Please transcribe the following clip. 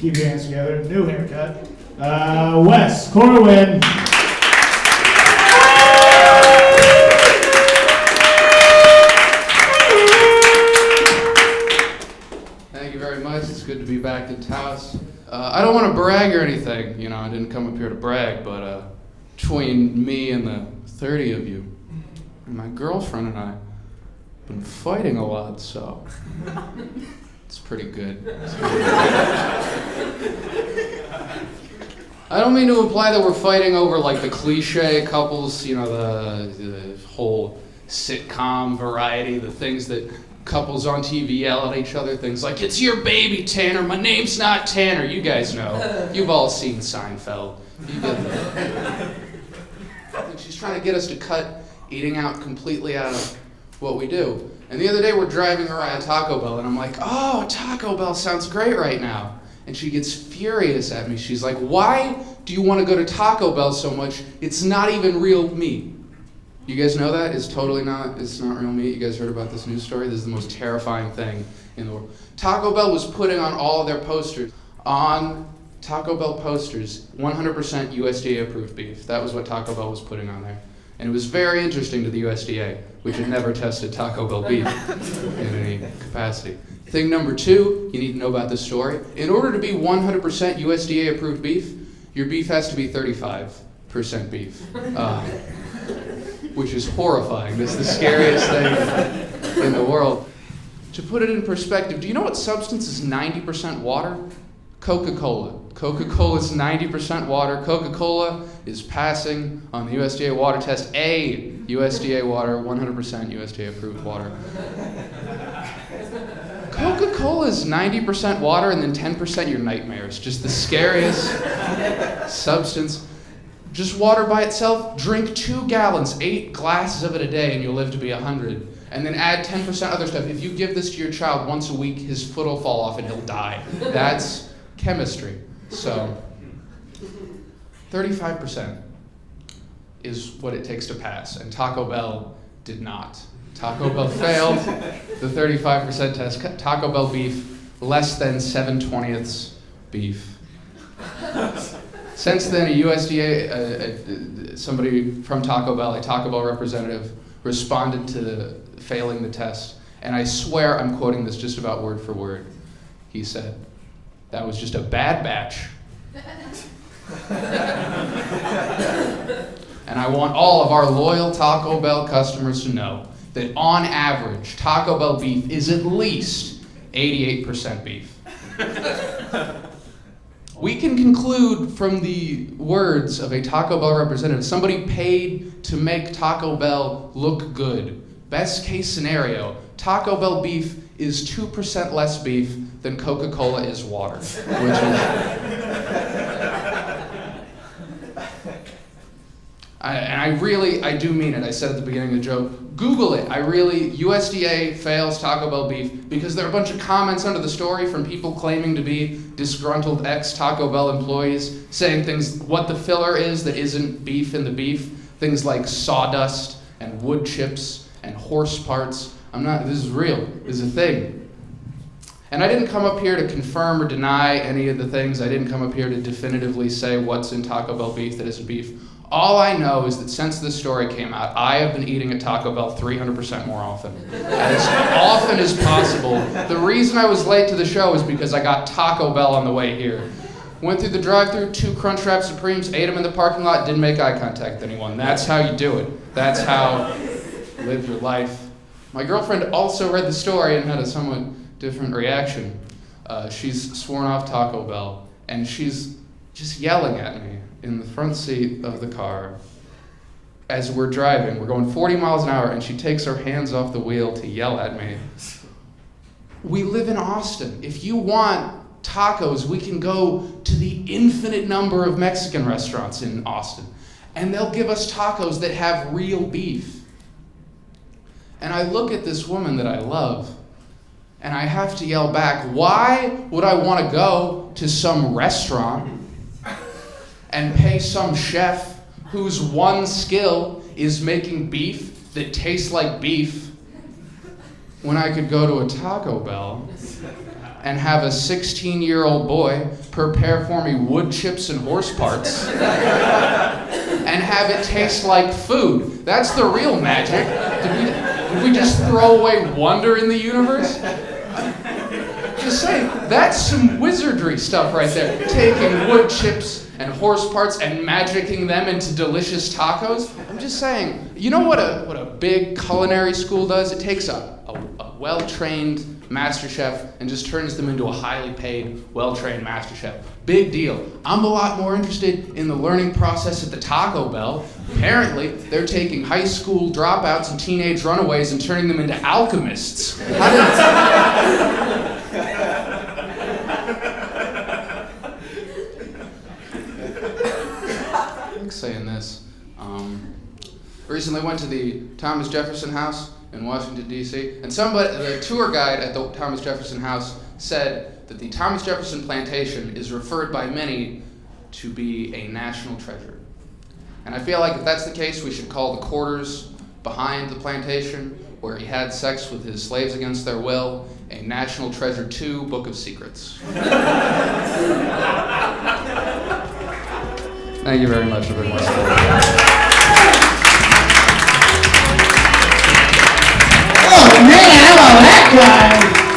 Keep your hands together. New haircut. Wes Corwin. Thank you very much. It's good to be back in Taos. I don't want to brag or anything. You know, I didn't come up here to brag, but between me and the 30 of you, and my girlfriend and I have been fighting a lot, so it's pretty good. I don't mean to imply that we're fighting over like the cliche couples, you know, the whole sitcom variety, the things that couples on TV yell at each other, things like, "It's your baby, Tanner, my name's not Tanner." You guys know. You've all seen Seinfeld. You get that. She's trying to get us to cut eating out completely out of what we do. And the other day we're driving around Taco Bell and I'm like, "Oh, Taco Bell sounds great right now." And she gets furious at me. She's like, "Why do you want to go to Taco Bell so much? It's not even real meat." You guys know that? It's not real meat. You guys heard about this news story? This is the most terrifying thing in the world. Taco Bell was putting on all of their posters, on Taco Bell posters, 100% USDA approved beef. That was what Taco Bell was putting on there. And it was very interesting to the USDA, which had never tested Taco Bell beef in any capacity. Thing number two, you need to know about this story. In order to be 100% USDA approved beef, your beef has to be 35% beef. Which is horrifying. This is the scariest thing in the world. To put it in perspective, do you know what substance is 90% water? Coca-Cola. Coca-Cola is 90% water. Coca-Cola is passing on the USDA water test. A USDA water, 100% USDA approved water. Coca-Cola is 90% water and then 10% your nightmares. Just the scariest substance. Just water by itself, drink 2 gallons, 8 glasses of it a day, and you'll live to be 100. And then add 10% other stuff. If you give this to your child once a week, his foot will fall off and he'll die. That's chemistry. So, 35% is what it takes to pass, and Taco Bell did not. Taco Bell failed the 35% test. Taco Bell beef, less than 7/20 beef. Since then, a USDA, somebody from Taco Bell, a Taco Bell representative, responded to failing the test. And I swear I'm quoting this just about word for word. He said, "That was just a bad batch." And I want all of our loyal Taco Bell customers to know that on average, Taco Bell beef is at least 88% beef. We can conclude from the words of a Taco Bell representative, somebody paid to make Taco Bell look good. Best case scenario, Taco Bell beef is 2% less beef than Coca-Cola is water, which is... I do mean it. I said at the beginning of the joke, Google it. USDA fails Taco Bell beef because there are a bunch of comments under the story from people claiming to be disgruntled ex-Taco Bell employees saying things, what the filler is that isn't beef in the beef, things like sawdust and wood chips and horse parts. This is real. This is a thing. And I didn't come up here to confirm or deny any of the things. I didn't come up here to definitively say what's in Taco Bell beef that isn't beef. All I know is that since this story came out, I have been eating at Taco Bell 300% more often. As often as possible. The reason I was late to the show is because I got Taco Bell on the way here. Went through the drive-thru, 2 Crunchwrap Supremes, ate them in the parking lot, didn't make eye contact with anyone. That's how you do it. That's how you live your life. My girlfriend also read the story and had a somewhat different reaction. She's sworn off Taco Bell, and she's just yelling at me in the front seat of the car as we're driving. We're going 40 miles an hour, and she takes her hands off the wheel to yell at me. We live in Austin. If you want tacos, we can go to the infinite number of Mexican restaurants in Austin, and they'll give us tacos that have real beef. And I look at this woman that I love, and I have to yell back, why would I want to go to some restaurant and pay some chef whose one skill is making beef that tastes like beef when I could go to a Taco Bell and have a 16-year-old boy prepare for me wood chips and horse parts and have it taste like food. That's the real magic. Did we just throw away wonder in the universe? Just saying, that's some wizardry stuff right there. Taking wood chips and horse parts and magicking them into delicious tacos. I'm just saying, you know what a big culinary school does? It takes a well-trained master chef and just turns them into a highly paid, well-trained master chef. Big deal. I'm a lot more interested in the learning process at the Taco Bell. Apparently, they're taking high school dropouts and teenage runaways and turning them into alchemists. I'm saying this. Recently went to the Thomas Jefferson House in Washington, D.C., and the tour guide at the Thomas Jefferson House said that the Thomas Jefferson plantation is referred by many to be a national treasure. And I feel like if that's the case, we should call the quarters behind the plantation, where he had sex with his slaves against their will, a national treasure too, Book of Secrets. Thank you very much for being my support. Oh man, I love that guy.